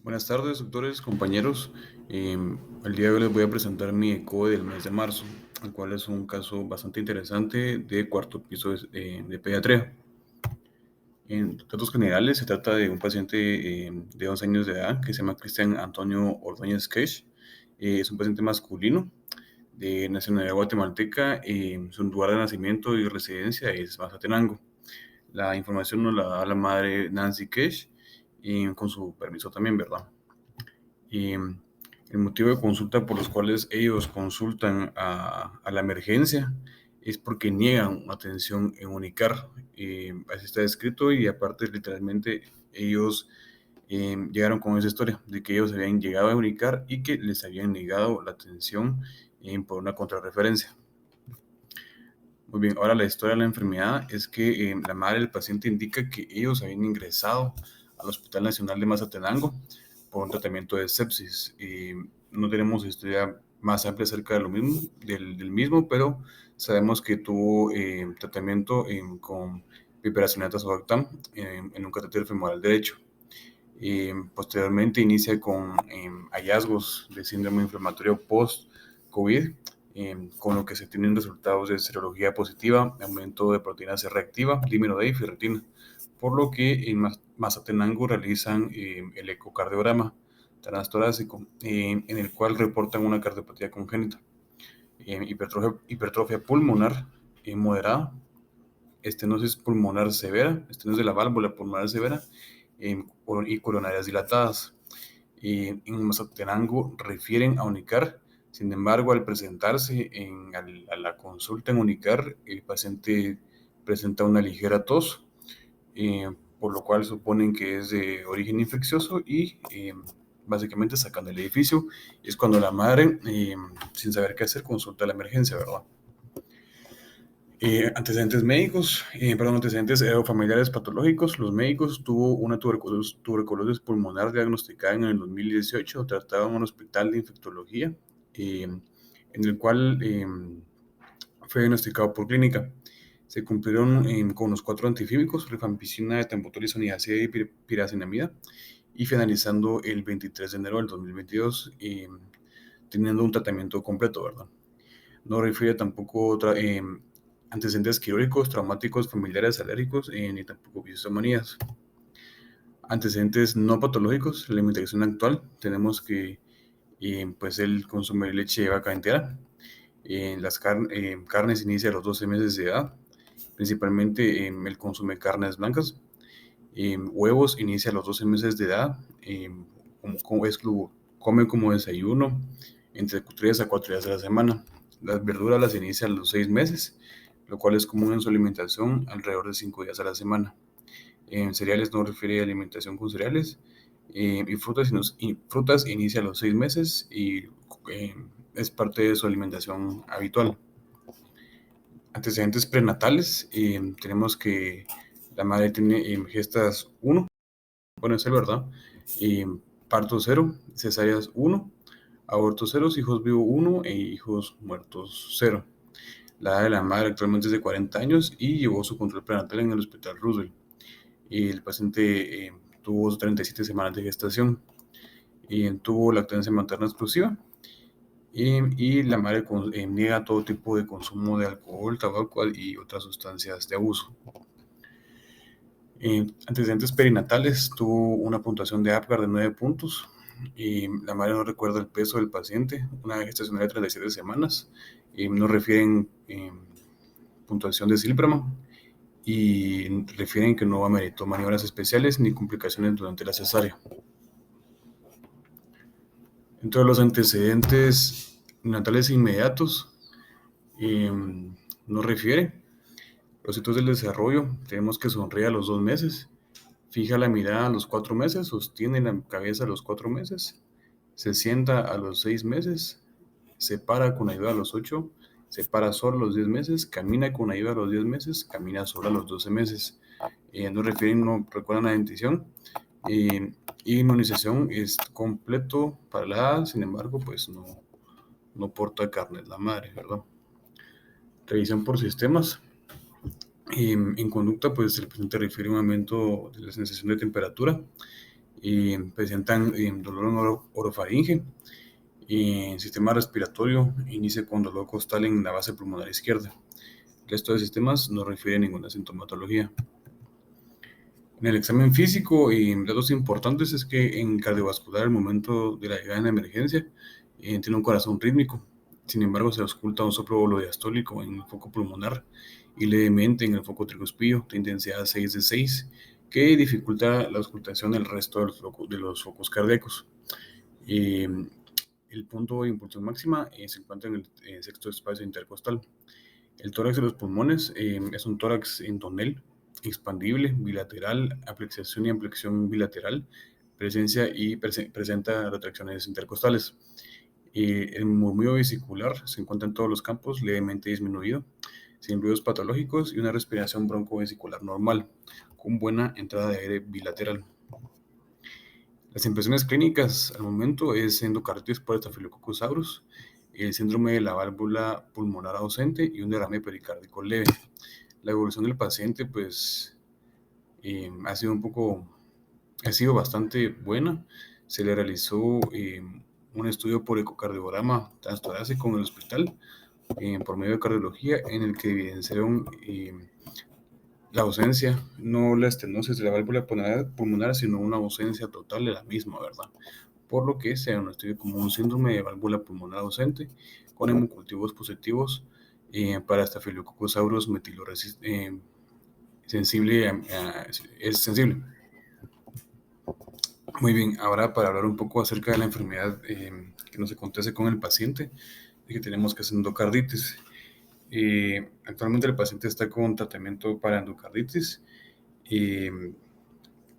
Buenas tardes, doctores, compañeros. El día de hoy les voy a presentar mi ECO del mes de marzo, el cual es un caso bastante interesante de cuarto piso de pediatría. En datos generales, se trata de un paciente de 11 años de edad que se llama Cristian Antonio Ordóñez Queix. Es un paciente masculino de nacionalidad guatemalteca. Su lugar de nacimiento y residencia es Mazatenango. La información nos la da la madre Nancy Queix, con su permiso también, ¿verdad? Y el motivo de consulta por los cuales ellos consultan a la emergencia es porque niegan atención en Unicar. Así está escrito y aparte literalmente ellos llegaron con esa historia de que ellos habían llegado a Unicar y que les habían negado la atención por una contrarreferencia. Muy bien, ahora la historia de la enfermedad es que la madre del paciente indica que ellos habían ingresado al Hospital Nacional de Mazatenango por un tratamiento de sepsis. No tenemos historia más amplia acerca de lo mismo, del mismo, pero sabemos que tuvo tratamiento con piperacinato azobactam en un catéter femoral derecho. Posteriormente inicia con hallazgos de síndrome inflamatorio post-COVID, con lo que se tienen resultados de serología positiva, aumento de proteína C reactiva, dímero D y ferritina, por lo que en Mazatenango realizan el ecocardiograma transtorácico, en el cual reportan una cardiopatía congénita, hipertrofia pulmonar moderada, estenosis pulmonar severa, estenosis de la válvula pulmonar severa y coronarias dilatadas. En Mazatenango refieren a Unicar. Sin embargo, al presentarse a la consulta en Unicar, el paciente presenta una ligera tos, por lo cual suponen que es de origen infeccioso y básicamente sacan del edificio. Es cuando la madre, sin saber qué hacer, consulta a la emergencia, ¿verdad? Antecedentes médicos, antecedentes familiares patológicos. Los médicos tuvo una tuberculosis pulmonar diagnosticada en el 2018, tratada en un hospital de infectología, en el cual fue diagnosticado por clínica. Se cumplieron con los 4 antifíbicos, rifampicina, etambutol, isoniazida y piracinamida, y finalizando el 23 de enero del 2022, teniendo un tratamiento completo, ¿verdad? No refiere tampoco antecedentes quirúrgicos, traumáticos, familiares, alérgicos, ni tampoco visiosomanías. Antecedentes no patológicos, la alimentación actual, tenemos que pues él consume leche de vaca entera. Las carnes inicia a los 12 meses de edad, principalmente él consume carnes blancas. Huevos inicia a los 12 meses de edad, come como desayuno entre 3 a 4 días a la semana. Las verduras las inicia a los 6 meses, lo cual es común en su alimentación alrededor de 5 días a la semana. Cereales no refiere a alimentación con cereales. Frutas inicia a los 6 meses y es parte de su alimentación habitual. Antecedentes prenatales, tenemos que la madre tiene gestas 1, puede ser, ¿verdad? Parto 0, cesáreas 1, abortos 0, hijos vivos 1 e hijos muertos 0. La edad de la madre actualmente es de 40 años y llevó su control prenatal en el Hospital Roosevelt. El paciente tuvo 37 semanas de gestación y tuvo lactancia materna exclusiva. Y la madre niega todo tipo de consumo de alcohol, tabaco y otras sustancias de abuso. Antecedentes perinatales, tuvo una puntuación de APGAR de 9 puntos. La madre no recuerda el peso del paciente, una gestación de 37 semanas. No refieren puntuación de Silberman y refieren que no ameritó maniobras especiales ni complicaciones durante la cesárea. Entre los antecedentes natales inmediatos, no refiere. Los hitos del desarrollo, tenemos que sonríe a los 2 meses, fija la mirada a los 4 meses, sostiene la cabeza a los 4 meses, se sienta a los 6 meses, se para con ayuda a los 8, se para solo a los 10 meses, camina con ayuda a los 10 meses, camina solo a los 12 meses. No refieren, no recuerdan la dentición. Inmunización es completo para la edad, sin embargo, pues no porta carne la madre, ¿verdad? Revisión por sistemas. En conducta, pues el paciente refiere un aumento de la sensación de temperatura, presentan dolor en orofaringe, sistema respiratorio, inicia con dolor costal en la base pulmonar izquierda. El resto de sistemas no refiere a ninguna sintomatología. En el examen físico, datos importantes es que en cardiovascular, al momento de la llegada en la emergencia, tiene un corazón rítmico. Sin embargo, se ausculta un soplo diastólico en el foco pulmonar y levemente en el foco tricuspillo de intensidad 6 de 6, que dificulta la auscultación del resto de los focos cardíacos. El punto de impulsión máxima se encuentra en el sexto espacio intercostal. El tórax de los pulmones es un tórax en tonel, expandible, bilateral, aprexiación y ampliación bilateral, presencia y presenta retracciones intercostales. El murmullo vesicular se encuentra en todos los campos, levemente disminuido, sin ruidos patológicos y una respiración broncovesicular normal, con buena entrada de aire bilateral. Las impresiones clínicas al momento es endocarditis por Staphylococcus aureus, el síndrome de la válvula pulmonar ausente y un derrame pericárdico leve. La evolución del paciente, pues, ha sido bastante buena. Se le realizó un estudio por ecocardiograma transtorácico en el hospital por medio de cardiología, en el que evidenciaron la ausencia, no la estenosis de la válvula pulmonar, sino una ausencia total de la misma, ¿verdad? Por lo que se diagnostica como un síndrome de válvula pulmonar ausente con hemocultivos positivos para Staphylococcus aureus sensible, es sensible. Muy bien, ahora para hablar un poco acerca de la enfermedad que nos acontece con el paciente, es que tenemos que hacer endocarditis. Actualmente el paciente está con tratamiento para endocarditis,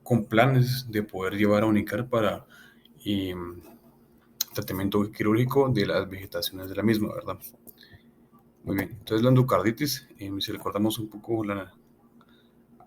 con planes de poder llevar a Unicar para tratamiento quirúrgico de las vegetaciones de la misma, ¿verdad? Muy bien, entonces la endocarditis, si recordamos un poco la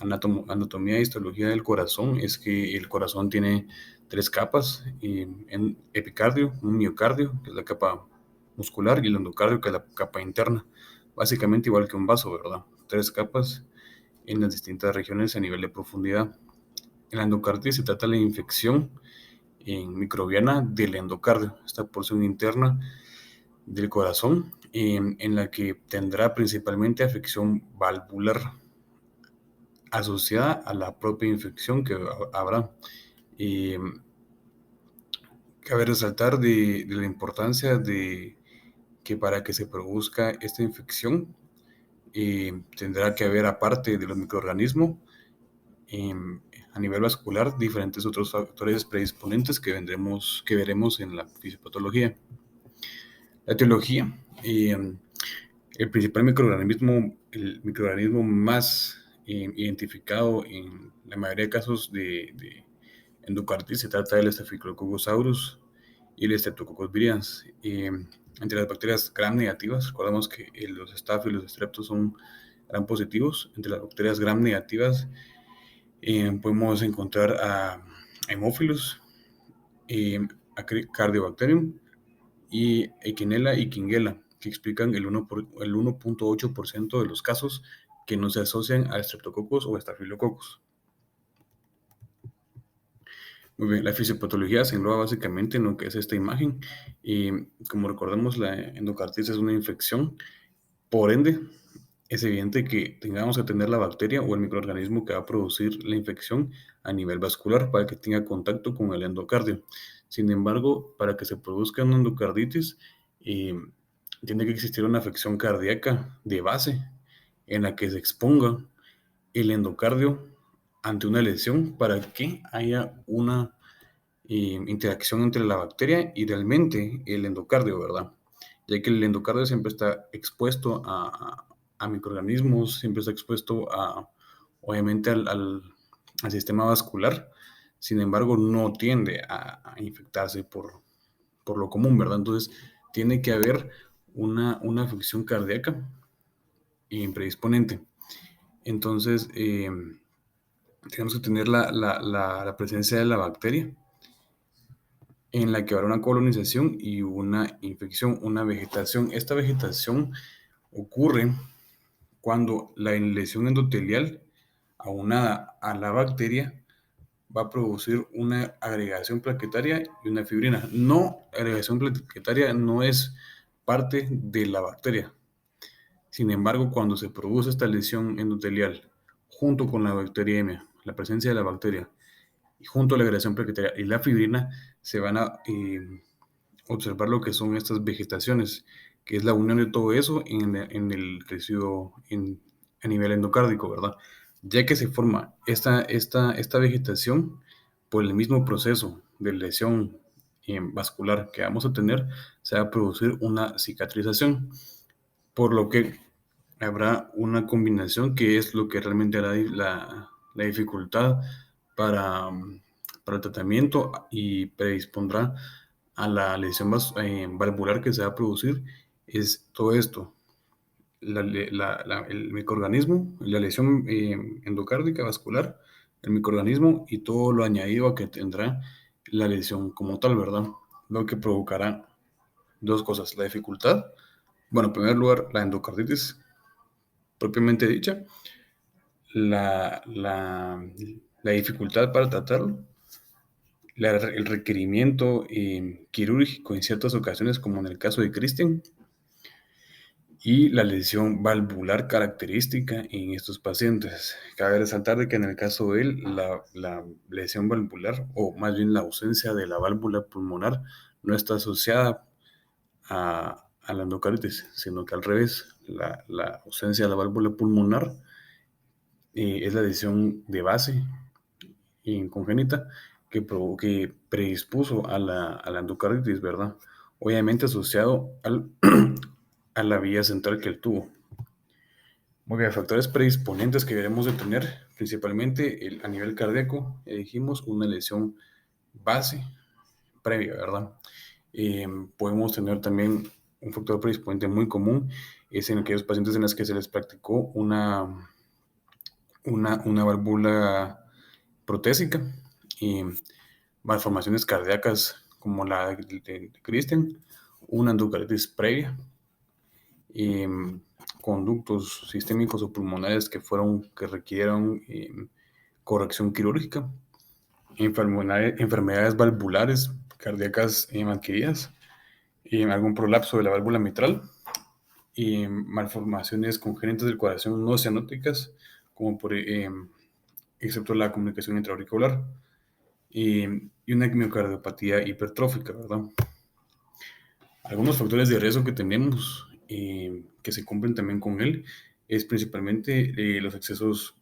anatomía y histología del corazón, es que el corazón tiene tres capas, en epicardio, un miocardio, que es la capa muscular, y el endocardio, que es la capa interna, básicamente igual que un vaso, ¿verdad? Tres capas en las distintas regiones a nivel de profundidad. En la endocarditis se trata de la infección microbiana del endocardio, esta porción interna del corazón, en la que tendrá principalmente afección valvular asociada a la propia infección que habrá. Cabe resaltar de la importancia de que para que se produzca esta infección tendrá que haber, aparte de los microorganismos, a nivel vascular, diferentes otros factores predisponentes que veremos en la fisiopatología. La etiología, el principal el microorganismo más identificado en la mayoría de casos de endocarditis se trata del Staphylococcus aureus y el Streptococcus virians. Entre las bacterias gram negativas, recordamos que los staph y los streptos son gram positivos. Entre las bacterias gram negativas podemos encontrar a Haemophilus, a Cardiobacterium y Echinella y Kingella, que explican el 1.8% de los casos que no se asocian a Streptococcus o Staphylococcus. Muy bien, la fisiopatología se engloba básicamente en lo que es esta imagen. Y como recordamos, la endocarditis es una infección, por ende, es evidente que tengamos que tener la bacteria o el microorganismo que va a producir la infección a nivel vascular para que tenga contacto con el endocardio. Sin embargo, para que se produzca una endocarditis, tiene que existir una afección cardíaca de base en la que se exponga el endocardio ante una lesión para que haya una interacción entre la bacteria y realmente el endocardio, ¿verdad? Ya que el endocardio siempre está expuesto a microorganismos, siempre está expuesto obviamente al sistema vascular, sin embargo no tiende a infectarse por lo común, ¿verdad? Entonces tiene que haber una afección cardíaca predisponente. Entonces tenemos que tener la presencia de la bacteria, en la que habrá una colonización y una infección, una vegetación. Esta vegetación ocurre cuando la lesión endotelial aunada a la bacteria va a producir una agregación plaquetaria y una fibrina. No, agregación plaquetaria no es parte de la bacteria. Sin embargo, cuando se produce esta lesión endotelial junto con la bacteriemia, la presencia de la bacteria, y junto a la agregación plaquetaria y la fibrina, se van a observar lo que son estas vegetaciones, que es la unión de todo eso en el residuo a nivel endocárdico, ¿verdad? Ya que se forma esta vegetación por el mismo proceso de lesión vascular que vamos a tener, se va a producir una cicatrización, por lo que habrá una combinación que es lo que realmente hará la dificultad para, para el tratamiento y predispondrá a la lesión valvular que se va a producir. Es todo esto, el microorganismo, la lesión endocárdica vascular, el microorganismo y todo lo añadido a que tendrá la lesión como tal, ¿verdad? Lo que provocará dos cosas, la dificultad, bueno, en primer lugar, la endocarditis propiamente dicha, la dificultad para tratarlo, el requerimiento quirúrgico en ciertas ocasiones, como en el caso de Christian, y la lesión valvular característica en estos pacientes. Cabe resaltar de que en el caso de él, la lesión valvular, o más bien la ausencia de la válvula pulmonar, no está asociada a la endocarditis, sino que al revés, la ausencia de la válvula pulmonar es la lesión de base congénita que predispuso a la endocarditis, ¿verdad? Obviamente asociado a la vía central que él tuvo. Muy bien, factores predisponentes que debemos de tener, principalmente a nivel cardíaco, dijimos una lesión base previa, ¿verdad? Podemos tener también un factor predisponente muy común, es en aquellos pacientes en los que se les practicó una válvula protésica y malformaciones cardíacas como la de Christian, una endocarditis previa, conductos sistémicos o pulmonares que requieran corrección quirúrgica, enfermedades valvulares cardíacas adquiridas, algún prolapso de la válvula mitral, y malformaciones congénitas del corazón no cianóticas, como excepto la comunicación intraauricular, y una miocardiopatía hipertrófica, ¿verdad? Algunos factores de riesgo que tenemos que se cumplen también con él es principalmente los excesos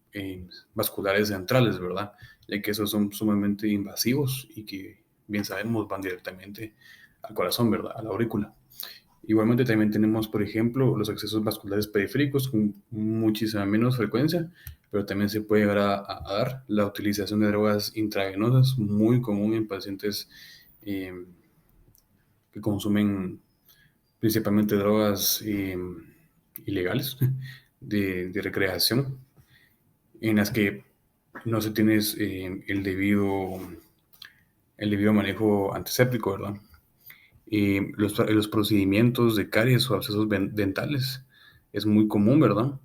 vasculares centrales, ¿verdad? Ya que esos son sumamente invasivos y que, bien sabemos, van directamente al corazón, ¿verdad? A la aurícula. Igualmente también tenemos, por ejemplo, los excesos vasculares periféricos con muchísima menos frecuencia, pero también se puede llegar a dar la utilización de drogas intravenosas, muy común en pacientes que consumen principalmente drogas ilegales de recreación, en las que no se tiene el debido manejo antiséptico, ¿verdad? Los procedimientos de caries o abscesos dentales es muy común, ¿verdad?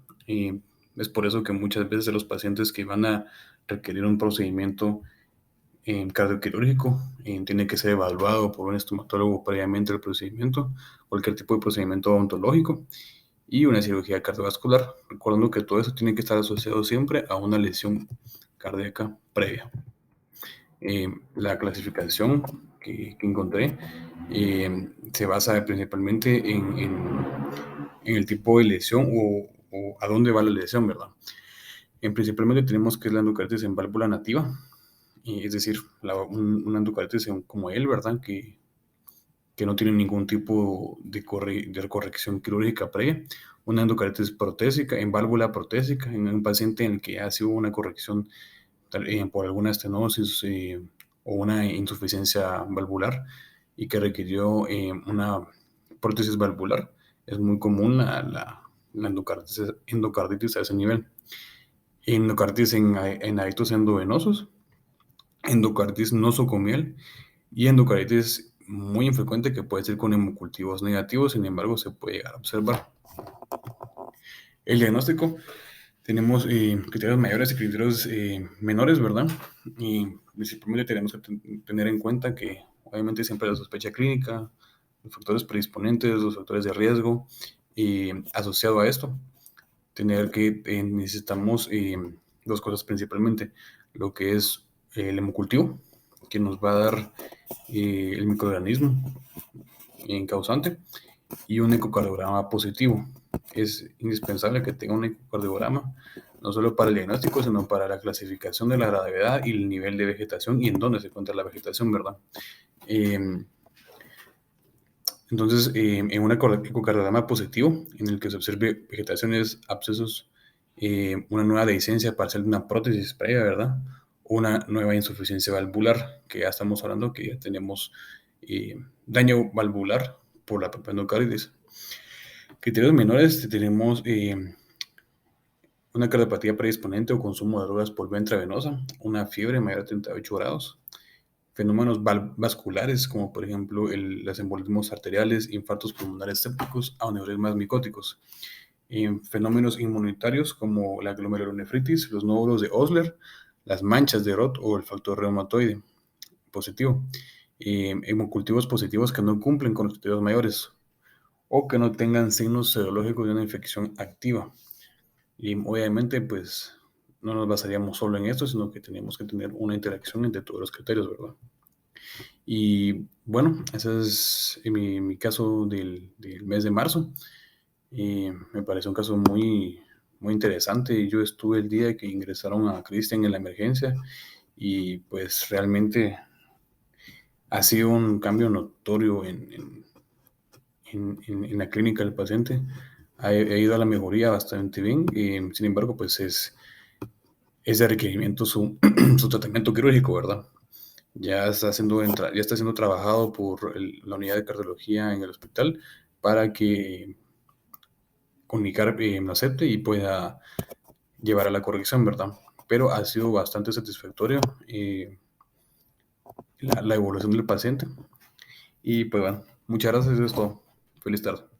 Es por eso que muchas veces los pacientes que van a requerir un procedimiento cardioquirúrgico tiene que ser evaluado por un estomatólogo previamente al procedimiento, cualquier tipo de procedimiento odontológico y una cirugía cardiovascular, recordando que todo eso tiene que estar asociado siempre a una lesión cardíaca previa. La clasificación que encontré se basa principalmente en el tipo de lesión o a dónde va la lesión, ¿verdad? Principalmente tenemos que es la endocarditis en válvula nativa, es decir, una endocarditis como él, ¿verdad? Que no tiene ningún tipo de corrección quirúrgica previa. Una endocarditis protésica, en válvula protésica, en un paciente en el que ha sido una corrección por alguna estenosis o una insuficiencia valvular y que requirió una prótesis valvular. Es muy común la endocarditis a ese nivel. Endocarditis en hábitos endovenosos, endocarditis nosocomial y endocarditis muy infrecuente que puede ser con hemocultivos negativos, sin embargo se puede llegar a observar. El diagnóstico Tenemos criterios mayores y criterios menores, ¿verdad? Y principalmente tenemos que tener en cuenta que obviamente siempre la sospecha clínica, los factores predisponentes, los factores de riesgo, y asociado a esto, tener que necesitamos dos cosas principalmente, lo que es el hemocultivo, que nos va a dar el microorganismo causante, y un ecocardiograma positivo. Es indispensable que tenga un ecocardiograma, no solo para el diagnóstico, sino para la clasificación de la gravedad y el nivel de vegetación y en dónde se encuentra la vegetación, ¿verdad? Eh, entonces, en un ecocardiograma positivo, en el que se observe vegetaciones, abscesos, una nueva dehiscencia parcial de una prótesis previa, ¿verdad? Una nueva insuficiencia valvular, que ya estamos hablando que ya tenemos daño valvular por la papillomavirus. Criterios menores, tenemos una cardiopatía predisponente o consumo de drogas por vía intravenosa, una fiebre mayor a 38 grados, fenómenos vasculares como por ejemplo los embolismos arteriales, infartos pulmonares sépticos, aneurismas micóticos, fenómenos inmunitarios como la glomerulonefritis, los nódulos de Osler, las manchas de Roth o el factor reumatoide positivo, hemocultivos positivos que no cumplen con los criterios mayores o que no tengan signos serológicos de una infección activa. Y obviamente, pues, no nos basaríamos solo en esto, sino que tenemos que tener una interacción entre todos los criterios, ¿verdad? Y bueno, ese es mi caso del mes de marzo. Me pareció un caso muy interesante. Yo estuve el día que ingresaron a Cristian en la emergencia y pues realmente ha sido un cambio notorio en la clínica del paciente. Ha ido a la mejoría bastante bien. Sin embargo, pues es de requerimiento su, su tratamiento quirúrgico, ¿verdad? Ya está siendo trabajado por la unidad de cardiología en el hospital para que comunicar lo acepte y pueda llevar a la corrección, ¿verdad? Pero ha sido bastante satisfactorio la evolución del paciente. Y pues bueno, muchas gracias, eso es todo. Feliz tarde.